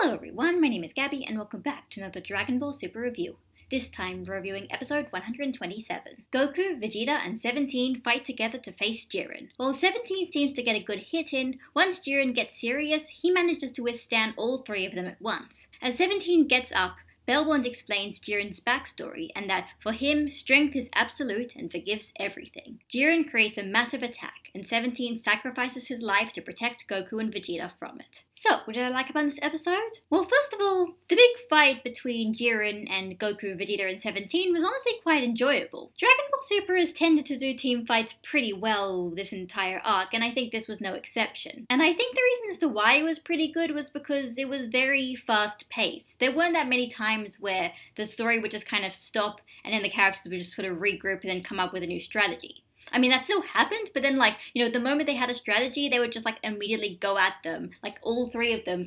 Hello everyone, my name is Gabby and welcome back to another Dragon Ball Super review. This time we're reviewing episode 127. Goku, Vegeta, and 17 fight together to face Jiren. While 17 seems to get a good hit in, once Jiren gets serious, he manages to withstand all three of them at once. As 17 gets up, Belmont explains Jiren's backstory and that, for him, strength is absolute and forgives everything. Jiren creates a massive attack, and 17 sacrifices his life to protect Goku and Vegeta from it. So, what did I like about this episode? Well, first of all, the big fight between Jiren and Goku, Vegeta, and 17 was honestly quite enjoyable. Dragon Ball Super has tended to do team fights pretty well this entire arc, and I think this was no exception. And I think the reason as to why it was pretty good was because it was very fast-paced. There weren't that many times where the story would just kind of stop and then the characters would just sort of regroup and then come up with a new strategy. I mean, that still happened, but then, the moment they had a strategy, they would just, immediately go at them. All three of them,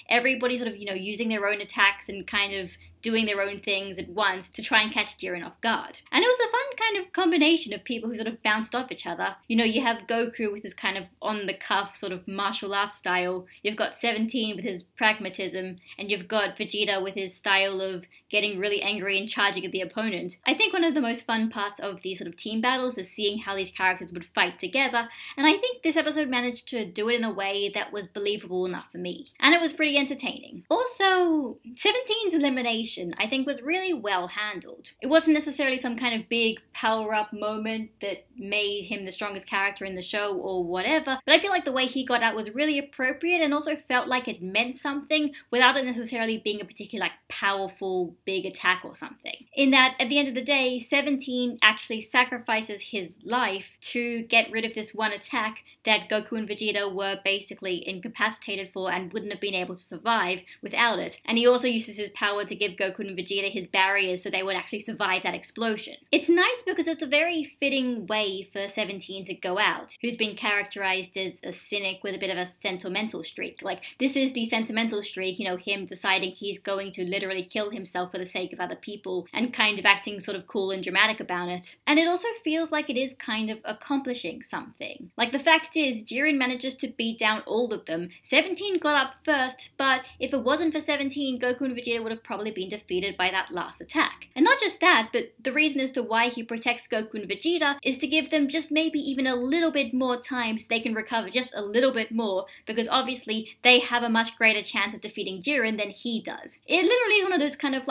everybody sort of, using their own attacks and kind of doing their own things at once to try and catch Jiren off guard. And it was a fun kind of combination of people who sort of bounced off each other. You have Goku with his kind of on-the-cuff sort of martial arts style. You've got 17 with his pragmatism, and you've got Vegeta with his style of getting really angry and charging at the opponent. I think one of the most fun parts of these sort of team battles is seeing how these characters would fight together, and I think this episode managed to do it in a way that was believable enough for me. And it was pretty entertaining. Also, 17's elimination I think was really well handled. It wasn't necessarily some kind of big power-up moment that made him the strongest character in the show or whatever, but I feel like the way he got out was really appropriate and also felt like it meant something without it necessarily being a particular powerful big attack or something. In that, at the end of the day, 17 actually sacrifices his life to get rid of this one attack that Goku and Vegeta were basically incapacitated for and wouldn't have been able to survive without it. And he also uses his power to give Goku and Vegeta his barriers so they would actually survive that explosion. It's nice because it's a very fitting way for 17 to go out, who's been characterized as a cynic with a bit of a sentimental streak. This is the sentimental streak, him deciding he's going to literally kill himself for the sake of other people and kind of acting sort of cool and dramatic about it. And it also feels like it is kind of accomplishing something. The fact is, Jiren manages to beat down all of them. 17 got up first, but if it wasn't for 17, Goku and Vegeta would have probably been defeated by that last attack. And not just that, but the reason as to why he protects Goku and Vegeta is to give them just maybe even a little bit more time so they can recover just a little bit more, because obviously they have a much greater chance of defeating Jiren than he does. It literally is one of those kind of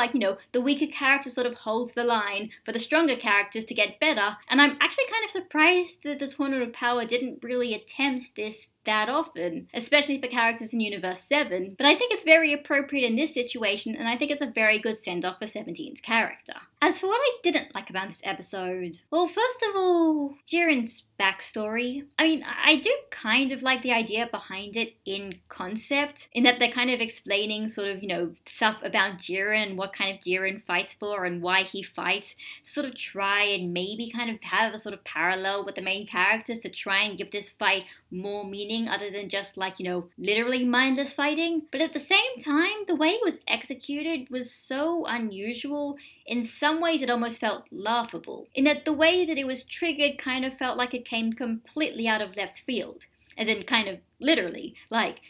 the weaker character sort of holds the line for the stronger characters to get better, and I'm actually kind of surprised that the Tournament of Power didn't really attempt this that often, especially for characters in Universe 7, but I think it's very appropriate in this situation, and I think it's a very good send-off for 17's character. As for what I didn't like about this episode, well, first of all, Jiren's backstory. I mean, I do kind of like the idea behind it in concept, in that they're kind of explaining sort of, stuff about Jiren and what kind of Jiren fights for and why he fights, sort of try and maybe kind of have a sort of parallel with the main characters to try and give this fight more meaning other than just literally mindless fighting. But at the same time, the way it was executed was so unusual. In some ways it almost felt laughable, in that the way that it was triggered kind of felt like it came completely out of left field. As in, kind of literally.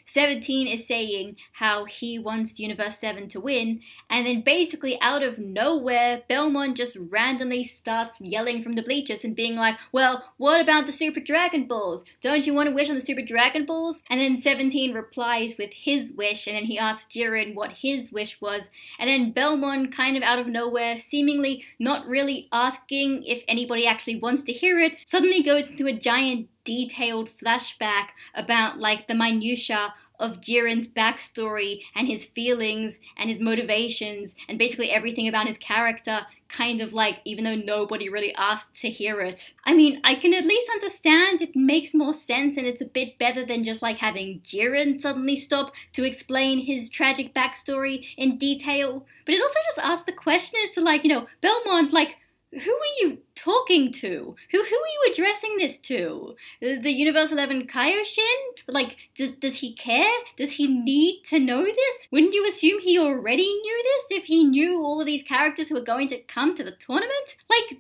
17 is saying how he wants Universe 7 to win, and then basically out of nowhere, Belmont just randomly starts yelling from the bleachers and being like, well, what about the Super Dragon Balls? Don't you want to wish on the Super Dragon Balls? And then 17 replies with his wish, and then he asks Jiren what his wish was, and then Belmont kind of out of nowhere, seemingly not really asking if anybody actually wants to hear it, suddenly goes into a giant detailed flashback about the minutiae of Jiren's backstory and his feelings and his motivations and basically everything about his character, kind of even though nobody really asked to hear it. I mean, I can at least understand it makes more sense and it's a bit better than just having Jiren suddenly stop to explain his tragic backstory in detail, but it also just asks the question as to Belmont, who are you talking to? Who are you addressing this to? The Universe 11 Kaioshin? Does he care? Does he need to know this? Wouldn't you assume he already knew this if he knew all of these characters who are going to come to the tournament?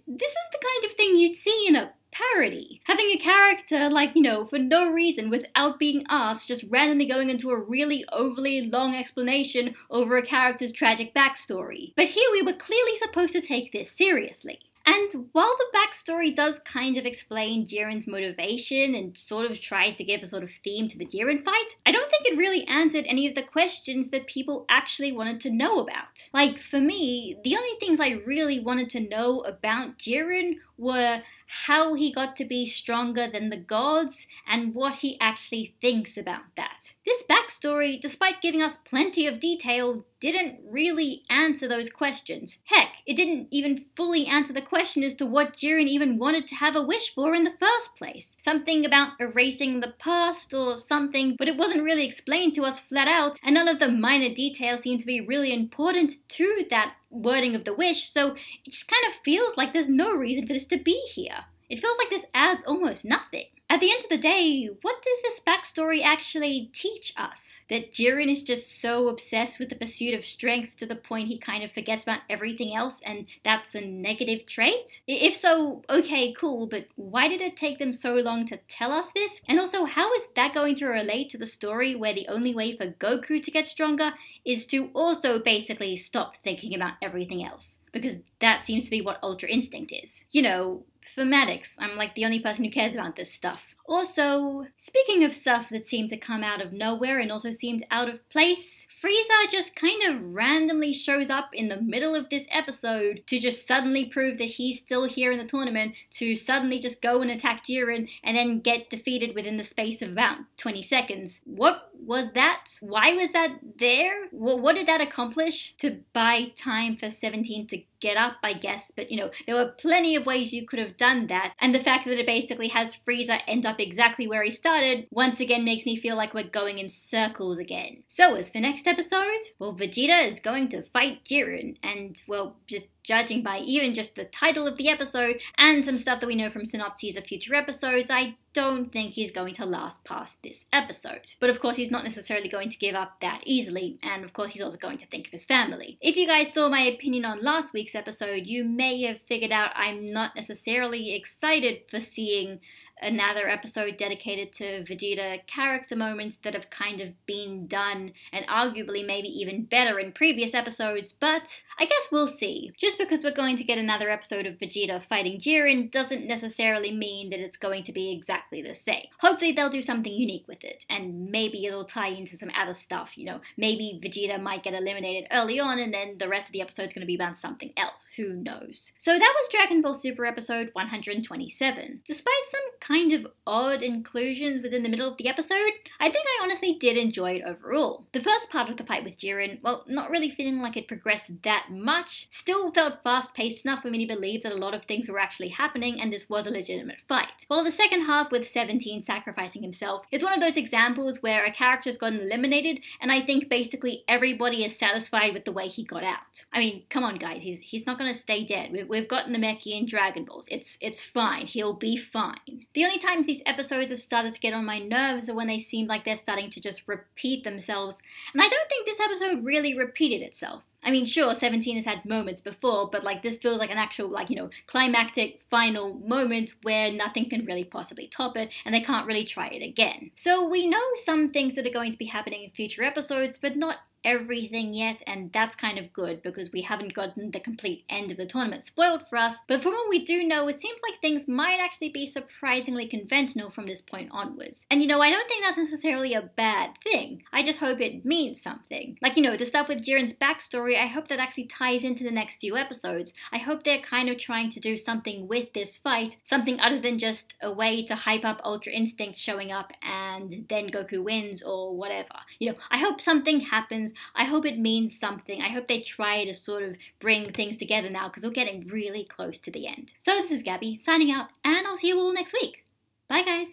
This is the kind of thing you'd see in a parody. Having a character, like, for no reason, without being asked, just randomly going into a really overly long explanation over a character's tragic backstory. But here we were clearly supposed to take this seriously. And while the backstory does kind of explain Jiren's motivation and sort of tries to give a sort of theme to the Jiren fight, I don't think it really answered any of the questions that people actually wanted to know about. Like, for me, the only things I really wanted to know about Jiren were how he got to be stronger than the gods, and what he actually thinks about that. This backstory, despite giving us plenty of detail, didn't really answer those questions. Heck, it didn't even fully answer the question as to what Jiren even wanted to have a wish for in the first place. Something about erasing the past or something, but it wasn't really explained to us flat out, and none of the minor details seem to be really important to that wording of the wish, so it just kind of feels like there's no reason for this to be here. It feels like this adds almost nothing. At the end of the day, what does this backstory actually teach us? That Jiren is just so obsessed with the pursuit of strength to the point he kind of forgets about everything else, and that's a negative trait? If so, okay, cool, but why did it take them so long to tell us this? And also, how is that going to relate to the story where the only way for Goku to get stronger is to also basically stop thinking about everything else? Because that seems to be what Ultra Instinct is. Thematics. I'm like the only person who cares about this stuff. Also, speaking of stuff that seemed to come out of nowhere and also seemed out of place, Frieza just kind of randomly shows up in the middle of this episode to just suddenly prove that he's still here in the tournament, to suddenly just go and attack Jiren and then get defeated within the space of about 20 seconds. What was that? Why was that there? What did that accomplish? To buy time for 17 to get up, I guess, but there were plenty of ways you could have done that, and the fact that it basically has Frieza end up exactly where he started once again makes me feel like we're going in circles again. So as for next episode, well, Vegeta is going to fight Jiren, and well, just judging by even just the title of the episode and some stuff that we know from synopses of future episodes, I don't think he's going to last past this episode. But of course, he's not necessarily going to give up that easily, and of course, he's also going to think of his family. If you guys saw my opinion on last week's episode, you may have figured out I'm not necessarily excited for seeing another episode dedicated to Vegeta character moments that have kind of been done and arguably maybe even better in previous episodes, but I guess we'll see. Just because we're going to get another episode of Vegeta fighting Jiren doesn't necessarily mean that it's going to be exactly the same. Hopefully they'll do something unique with it, and maybe it'll tie into some other stuff, maybe Vegeta might get eliminated early on and then the rest of the episode's going to be about something else, who knows. So that was Dragon Ball Super episode 127. Despite some kind of odd inclusions within the middle of the episode, I think I honestly did enjoy it overall. The first part of the fight with Jiren, well, not really feeling like it progressed that much, still felt fast-paced enough for me to believe that a lot of things were actually happening and this was a legitimate fight. While the second half with 17 sacrificing himself is one of those examples where a character's gotten eliminated and I think basically everybody is satisfied with the way he got out. I mean, come on guys, he's not gonna stay dead. We've got Namekian and Dragon Balls. It's fine. He'll be fine. The only times these episodes have started to get on my nerves are when they seem like they're starting to just repeat themselves, and I don't think this episode really repeated itself. I mean, sure, 17 has had moments before, but this feels like an actual, climactic final moment where nothing can really possibly top it, and they can't really try it again. So we know some things that are going to be happening in future episodes, but not everything yet, and that's kind of good because we haven't gotten the complete end of the tournament spoiled for us. But from what we do know, it seems like things might actually be surprisingly conventional from this point onwards. And I don't think that's necessarily a bad thing. I just hope it means something. The stuff with Jiren's backstory, I hope that actually ties into the next few episodes. I hope they're kind of trying to do something with this fight, something other than just a way to hype up Ultra Instinct showing up and then Goku wins or whatever. I hope something happens. I hope it means something. I hope they try to sort of bring things together now because we're getting really close to the end. So this is Gabby signing out, and I'll see you all next week. Bye guys!